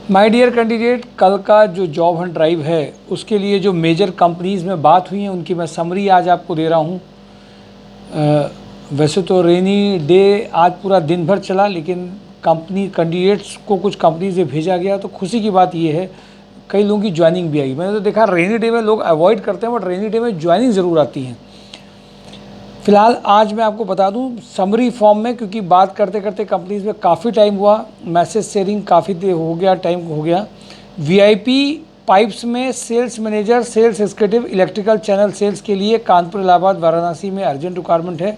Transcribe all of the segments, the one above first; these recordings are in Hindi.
माय डियर कैंडिडेट, कल का जो जॉब हंट ड्राइव है उसके लिए जो मेजर कंपनीज़ में बात हुई है उनकी मैं समरी आज आपको दे रहा हूँ। वैसे तो रेनी डे आज पूरा दिन भर चला, लेकिन कंपनी कैंडिडेट्स को कुछ कंपनी से भेजा गया, तो खुशी की बात ये है कई लोगों की ज्वाइनिंग भी आई। मैंने तो देखा रेनी डे में लोग अवॉइड करते हैं, बट रेनी डे में ज्वाइनिंग ज़रूर आती हैं। फ़िलहाल आज मैं आपको बता दूं समरी फॉर्म में, क्योंकि बात करते करते कंपनीज़ में काफ़ी टाइम हुआ, मैसेज शेयरिंग काफ़ी देर हो गया, टाइम हो गया। वीआईपी पाइप्स में sales manager, sales executive, electrical channel sales के लिए कानपुर, इलाहाबाद, वाराणसी में अर्जेंट रिक्वायरमेंट है।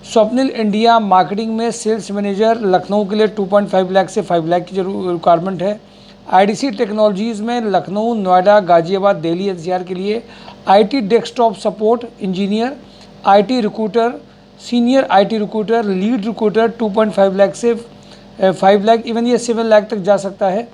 स्वप्निल इंडिया मार्केटिंग में सेल्स मैनेजर लखनऊ के लिए 2.5 लाख से 5 लाख की रिक्वायरमेंट है। आईडीसी टेक्नोलॉजीज़ में लखनऊ, नोएडा, गाजियाबाद, दिल्ली, एनसीआर के लिए IT desktop support engineer, IT recruiter, senior IT recruiter, lead recruiter 2.5 lakh से 5 लाख, इवन ये 7 लाख तक जा सकता है।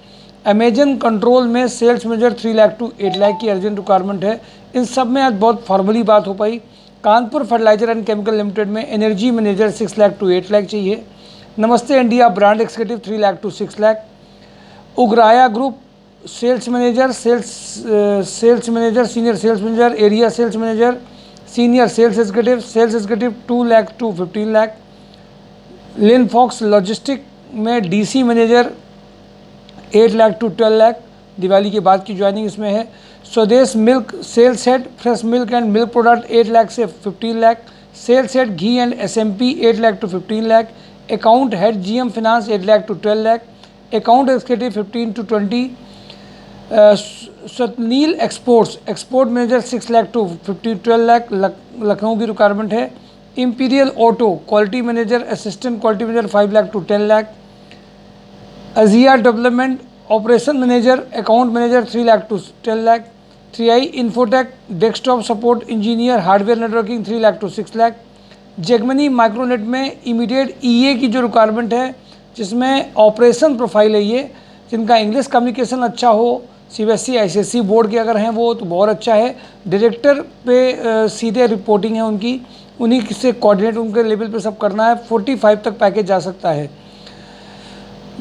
अमेजन कंट्रोल में sales manager 3 lakh to 8 lakh की अर्जेंट रिक्वायरमेंट है। इन सब में आज बहुत फॉर्मली बात हो पाई। Kanpur fertilizer and chemical limited में energy manager 6 lakh to 8 lakh चाहिए। Namaste India brand executive 3 lakh to 6 lakh. उग्राया group sales manager, sales manager, senior sales manager, area sales manager, senior sales executive 2 lakh to 15 lakh. Linfox logistic में DC manager 8 lakh to 12 lakh, Diwali के बाद की ज्वाइनिंग इसमें है। Swadesh milk sales head fresh milk and milk product 8 lakh से 15 lakh. Sales head ghee and SMP 8 lakh to 15 lakh. Account head GM finance 8 lakh to 12 lakh. Account executive 15 to 20। Swapnil export manager 6 lakh to 12 lakh, Lucknow की रिक्वायरमेंट है। Imperial auto quality manager, assistant quality manager 5 lakh to 10 lakh. अजिया development operation manager, account manager 3 lakh to 10 lakh. 3i infotech desktop support engineer, hardware networking 3 lakh to 6 lakh. जेगमनी माइक्रोनेट में इमीडिएट ईए की जो रिक्वायरमेंट है, जिसमें ऑपरेशन प्रोफाइल है, ये जिनका इंग्लिश कम्युनिकेशन अच्छा हो, सीबीएसई आईसीएसई बोर्ड के अगर हैं वो तो बहुत अच्छा है। डायरेक्टर पे सीधे रिपोर्टिंग है उनकी, उन्हीं से कोऑर्डिनेट उनके लेवल पे सब करना है। 45 तक पैकेज जा सकता है।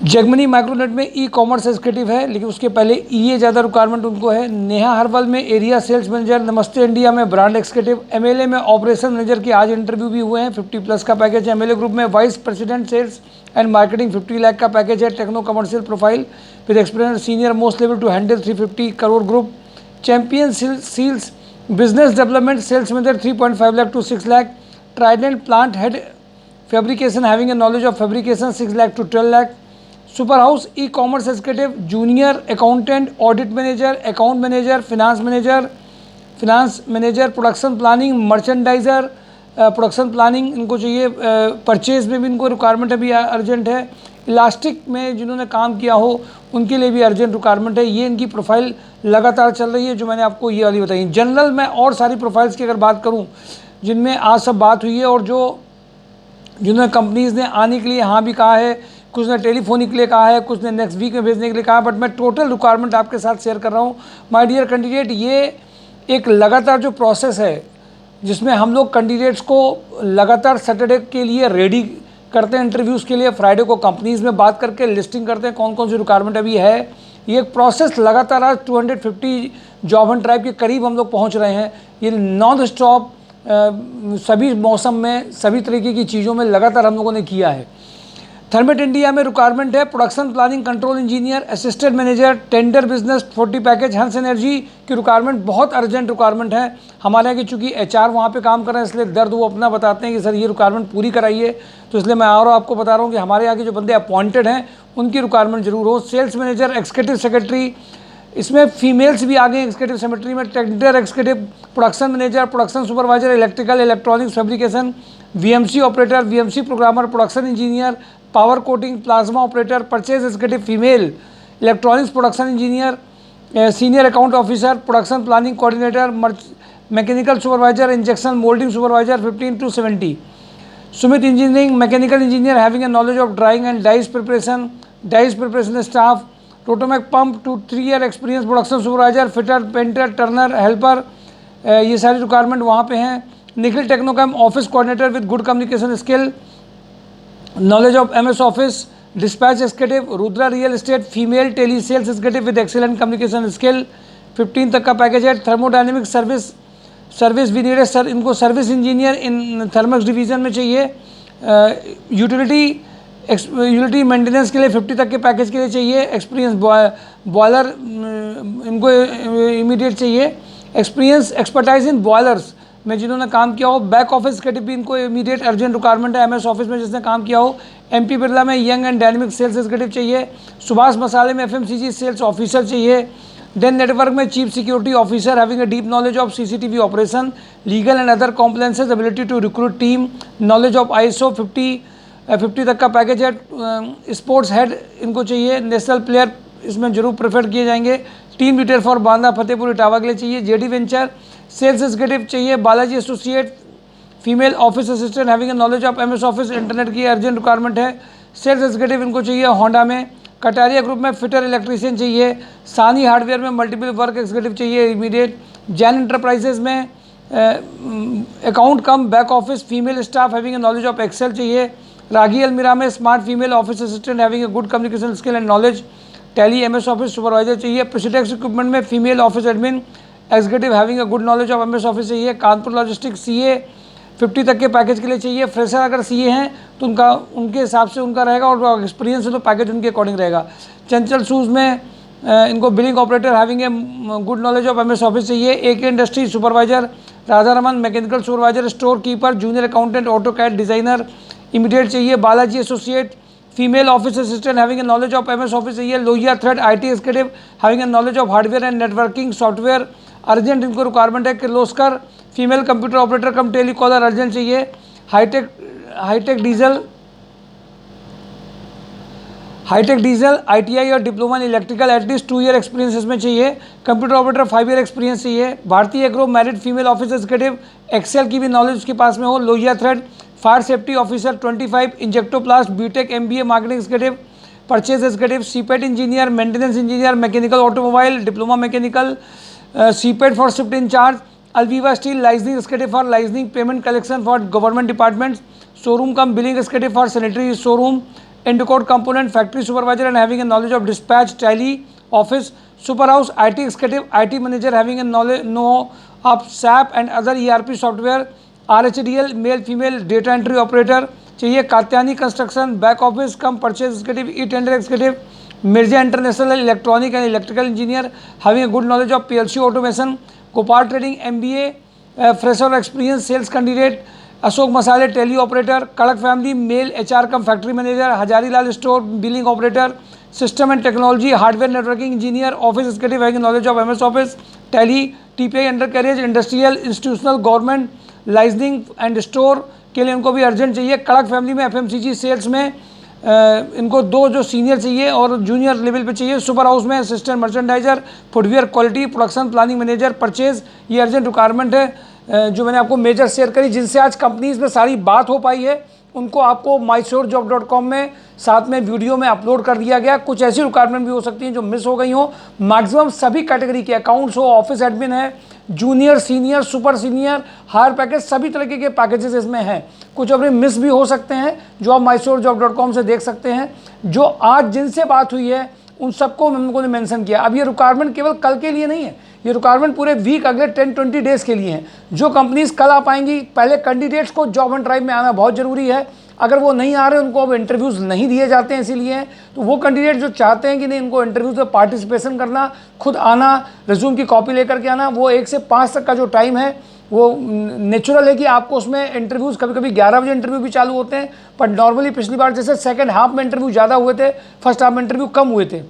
जेगमनी माइक्रोनेट में ई कॉमर्स एग्जीक्यूटिव है, लेकिन उसके पहले ईए ज़्यादा रिक्वायरमेंट उनको है। नेहा हर्बल में एरिया सेल्स मैनेजर। नमस्ते इंडिया में ब्रांड एक्जीक्यूटिव। एमएलए में ऑपरेशन मैनेजर के आज इंटरव्यू भी हुए हैं, 50+ का पैकेज है। एमएलए ग्रुप में vice president sales and marketing 50 lakh का पैकेज है। Techno commercial profile with experience senior most level to handle 350 crore group. Champion seals business development sales manager 3.5 lakh to 6 lakh. Trident plant head fabrication having a knowledge of fabrication 6 lakh to 12 lakh. Super house e commerce executive, junior accountant, audit manager, account manager, finance manager, production planning, merchandiser, production planning इनको चाहिए। परचेज में भी इनको रिक्वायरमेंट अभी अर्जेंट है। इलास्टिक में जिन्होंने काम किया हो उनके लिए भी अर्जेंट रिक्वायरमेंट है। ये इनकी प्रोफाइल लगातार चल रही है, जो मैंने आपको ये वाली बताई। जनरल में और सारी प्रोफाइल्स की अगर बात करूँ जिनमें आज सब बात हुई है, और जो जिन्होंने कंपनीज़ ने आने के लिए हाँ भी कहा है, कुछ ने टेलीफोनिक के लिए कहा है, कुछ ने नेक्स्ट वीक में भेजने के लिए कहा है, बट मैं टोटल रिक्वायरमेंट आपके साथ शेयर कर रहा हूँ। माय डियर कैंडिडेट, ये एक लगातार जो प्रोसेस है जिसमें हम लोग कैंडिडेट्स को लगातार सैटरडे के लिए रेडी करते हैं इंटरव्यूज़ के लिए। फ्राइडे को कंपनीज़ में बात करके लिस्टिंग करते हैं कौन कौन सी रिक्वायरमेंट अभी है। ये एक प्रोसेस लगातार आज 250 जॉब एंड ड्राइव के करीब हम लोग पहुँच रहे हैं। ये नॉन स्टॉप सभी मौसम में, सभी तरीके की चीज़ों में लगातार हम लोगों ने किया है। थर्मेट इंडिया में रिक्वायरमेंट है production planning control engineer, assistant manager, tender business 40 package. हंस एनर्जी की रिक्वायरमेंट बहुत अर्जेंट रिक्वायरमेंट है हमारे यहाँ की, चूँकि एचआर वहाँ पे काम कर रहे हैं, इसलिए दर्द वो अपना बताते हैं कि सर ये रिक्वायरमेंट पूरी कराइए, तो इसलिए मैं और आपको बता रहा हूँ कि हमारे यहाँ के जो बंदे अपॉइंटेड हैं उनकी रिक्वायरमेंट जरूर हो। सेल्स मैनेजर, एक्जीक्यूटिव सेक्रेटरी, इसमें फीमेल्स भी आ गए एक्जीक्यूटिव सेक्रेटरी में। Tender executive, production manager, production supervisor, electrical electronics fabrication, VMC operator, VMC programmer, production engineer, power coating, plasma operator, purchase executive female, electronics production engineer, senior account officer, production planning coordinator, mechanical supervisor, injection moulding supervisor 15 to 70। Sumit engineering mechanical engineer having a knowledge of drawing and dies preparation staff. टोटोमैक pump 2-3 year experience, production supervisor, fitter, painter, turner, helper, ये सारी रिक्वायरमेंट वहाँ पे हैं। Nikhil technochem office coordinator with good communication skill, knowledge of MS office, dispatch executive, Rudra real estate, female tele sales executive with excellent communication skill, 15 तक का पैकेज है। थर्मोडायनेमिक सर्विस भी नीड है सर, इनको service engineer in Thermax division में चाहिए। यूटिलिटी मेंटेनेंस के लिए 50 तक के पैकेज के लिए चाहिए। एक्सपीरियंस बॉयलर इनको इमीडिएट चाहिए। एक्सपीरियंस एक्सपर्टाइज इन बॉयलर्स में जिन्होंने काम किया हो। बैक ऑफिस के भी इनको इमीडिएट अर्जेंट रिक्वायरमेंट है। एमएस ऑफिस में जिसने काम किया हो। एमपी बिरला में young and dynamic sales executive चाहिए। सुभाष मसाले में एफएमसीजी सेल्स ऑफिसर चाहिए। देन नेटवर्क में chief security officer having a deep knowledge of CCTV operation, legal and other compliances, ability to recruit team, knowledge of ISO 50 तक का पैकेज है। स्पोर्ट्स हेड इनको चाहिए। नेशनल प्लेयर इसमें जरूर प्रेफर किए जाएंगे। Team leader for Banda Fatehpur Etawah के लिए चाहिए। जेडी वेंचर सेल्स एग्जीक्यूटिव चाहिए। Balaji associate female office assistant having a knowledge of MS office internet की अर्जेंट रिक्वायरमेंट है। सेल्स एग्जीक्यूटिव इनको चाहिए होंडा में। कटारिया ग्रुप में फिटर इलेक्ट्रीशियन चाहिए। सानी हार्डवेयर में मल्टीपल वर्क एग्जीक्यूटिव चाहिए इमीडिएट। जैन इंटरप्राइजेज में account cum back office female staff having a knowledge of excel चाहिए। रागी अलमीरा में smart female office assistant having a good communication skill and knowledge, tally MS office supervisor चाहिए। प्रेसिडेंस इक्विपमेंट में female office admin executive having a good knowledge of MS office चाहिए। कानपुर लॉजिस्टिक सीए 50 तक के पैकेज के लिए चाहिए। फ्रेशर अगर सीए हैं तो उनके हिसाब से उनका रहेगा, और एक्सपीरियंस है तो पैकेज उनके अकॉर्डिंग रहेगा। चंचल शूज़ में इनको billing operator having a good knowledge of MS office चाहिए। AK industry supervisor Radha Raman, mechanical supervisor, store keeper, junior accountant, auto CAD designer immediate चाहिए। Balaji associate female office assistant having a knowledge of MS office चाहिए। Lohia thread IT executive having a knowledge of hardware and networking software urgent इनको रिक्वायरमेंट है। Kirloskar female computer operator cum telecaller urgent चाहिए। हाईटेक डीजल ITI और diploma in electrical at least 2 year experience इसमें चाहिए। कंप्यूटर ऑपरेटर 5 ईयर एक्सपीरियंस चाहिए। Bharatiya agro married female office executive Excel की भी नॉलेज उसके पास में हो। Lohia thread fire safety officer 25। Injectoplast BTech MBA marketing executive, purchase executive, CIPET engineer, maintenance engineer, mechanical automobile, diploma mechanical, CIPET for shift incharge, अल्वीवा steel liaisoning executive for liaisoning payment collection for government departments, showroom cum billing executive for sanitary showroom, Indocode component factory supervisor and having a knowledge of dispatch Tally office, super house IT executive, IT manager having a know of SAP and other ERP software, RHDL male female data entry operator चाहिए। Katyani construction back office cum purchase executive, tender executive, Mirza international electronic and electrical engineer having a good knowledge of PLC automation, Gopal trading MBA fresher experience sales candidate, Ashok Masale Tally operator, कड़क family male HR cum factory manager, Hazarilal store billing operator, system and technology hardware networking engineer, office executive having knowledge of MS office, tally, TPI under career, industrial institutional government liaisoning and store के लिए इनको भी अर्जेंट चाहिए। कड़क फैमिली में FMCG सेल्स में इनको 2 जो सीनियर चाहिए और जूनियर लेवल पे चाहिए। सुपर हाउस में assistant merchandiser, footwear quality, production planning manager, purchase, ये अर्जेंट रिक्वायरमेंट है जो मैंने आपको मेजर शेयर करी, जिनसे आज कंपनीज में सारी बात हो पाई है। उनको आपको mysurejob.com में साथ में वीडियो में अपलोड कर दिया गया। कुछ ऐसी रिक्वायरमेंट भी हो सकती हैं जो मिस हो गई हो। मैक्सिमम सभी कैटेगरी के अकाउंट्स हो, ऑफिस एडमिन है, junior, senior, super senior, higher package, सभी तरीके के पैकेजेस इसमें हैं। कुछ अपने मिस भी हो सकते हैं जो आप mysurejob.com से देख सकते हैं। जो आज जिनसे बात हुई है उन सबको हम लोगों ने मेंशन किया। अब ये रिक्वायरमेंट केवल कल के लिए नहीं है, ये रिक्वायरमेंट पूरे वीक अगले 10-20 डेज़ के लिए हैं। जो कंपनीज कल आ पाएंगी, पहले कैंडिडेट्स को जॉब एंड ड्राइव में आना बहुत ज़रूरी है। अगर वो नहीं आ रहे, उनको अब इंटरव्यूज़ नहीं दिए जाते हैं, इसीलिए तो वो कैंडिडेट जो चाहते हैं कि नहीं इनको इंटरव्यूज़ में पार्टिसिपेशन करना, खुद आना, रिज्यूम की कॉपी लेकर के आना, वो 1 से 5 तक का जो टाइम है वो नेचुरल है कि आपको उसमें इंटरव्यूज़ कभी कभी 11 बजे इंटरव्यू भी चालू होते हैं, पर नॉर्मली पिछली बार जैसे सेकंड हाफ में इंटरव्यू ज़्यादा हुए थे, फर्स्ट हाफ में इंटरव्यू कम हुए थे।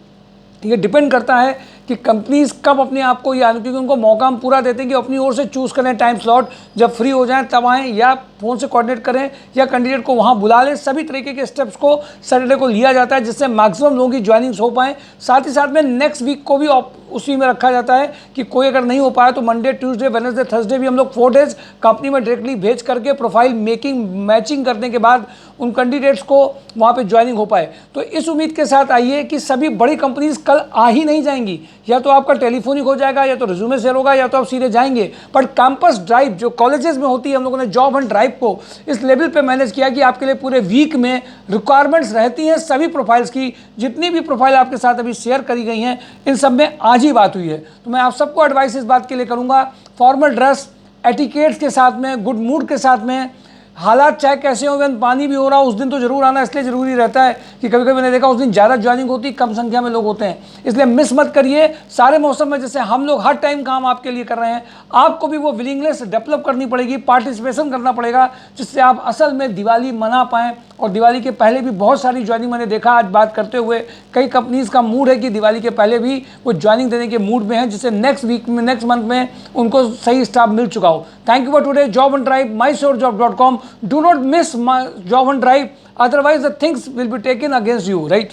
ये डिपेंड करता है कि कंपनीज कब अपने आप को या क्योंकि उनको मौका हम पूरा देते हैं कि अपनी ओर से चूज़ करें टाइम स्लॉट, जब फ्री हो जाएं तब आएँ, या फ़ोन से कोऑर्डिनेट करें या कैंडिडेट को वहाँ बुला लें। सभी तरीके के स्टेप्स को सैटरडे को लिया जाता है जिससे मैक्सिमम लोगों की ज्वाइनिंग्स हो पाएँ। साथ ही साथ में नेक्स्ट वीक को भी उसी में रखा जाता है कि कोई अगर नहीं हो पाया तो मंडे, ट्यूसडे, वेडनेसडे, थर्सडे भी हम लोग 4 डेज कंपनी में डायरेक्टली भेज करके प्रोफाइल मेकिंग मैचिंग करने के बाद उन कैंडिडेट्स को वहाँ पे ज्वाइनिंग हो पाए। तो इस उम्मीद के साथ आइए कि सभी बड़ी कंपनीज कल आ ही नहीं जाएंगी, या तो आपका टेलीफोनिक हो जाएगा, या तो रिज्यूमे शेयर होगा, या तो आप सीधे जाएंगे। बट कैंपस ड्राइव जो कॉलेजेस में होती है, हम लोगों ने जॉब एंड ड्राइव ड्राइव को इस लेवल पे मैनेज किया कि आपके लिए पूरे वीक में रिक्वायरमेंट्स रहती हैं सभी प्रोफाइल्स की। जितनी भी प्रोफाइल आपके साथ अभी शेयर करी गई हैं इन सब में आज ही बात हुई है। तो मैं आप सबको एडवाइस इस बात के लिए करूँगा, फॉर्मल ड्रेस, एटिकेट्स के साथ में, गुड मूड के साथ में, हालात चाहे कैसे हो, पानी भी हो रहा हो उस दिन तो जरूर आना। इसलिए ज़रूरी रहता है कि कभी कभी मैंने देखा उस दिन ज़्यादा ज्वाइनिंग होती, कम संख्या में लोग होते हैं, इसलिए मिस मत करिए। सारे मौसम में जैसे हम लोग हर टाइम काम आपके लिए कर रहे हैं, आपको भी वो विलिंगनेस डेवलप करनी पड़ेगी, पार्टिसिपेशन करना पड़ेगा, जिससे आप असल में दिवाली मना पाएँ। और दिवाली के पहले भी बहुत सारी ज्वाइनिंग मैंने देखा आज बात करते हुए, कई कंपनीज़ का मूड है कि दिवाली के पहले भी वो ज्वाइनिंग देने के मूड में है, जिससे नेक्स्ट वीक में, नेक्स्ट मंथ में उनको सही स्टाफ मिल चुका हो। Thank you for today. Job on drive, mysurejob.com. Do not miss my job on drive, otherwise the things will be taken against you, right?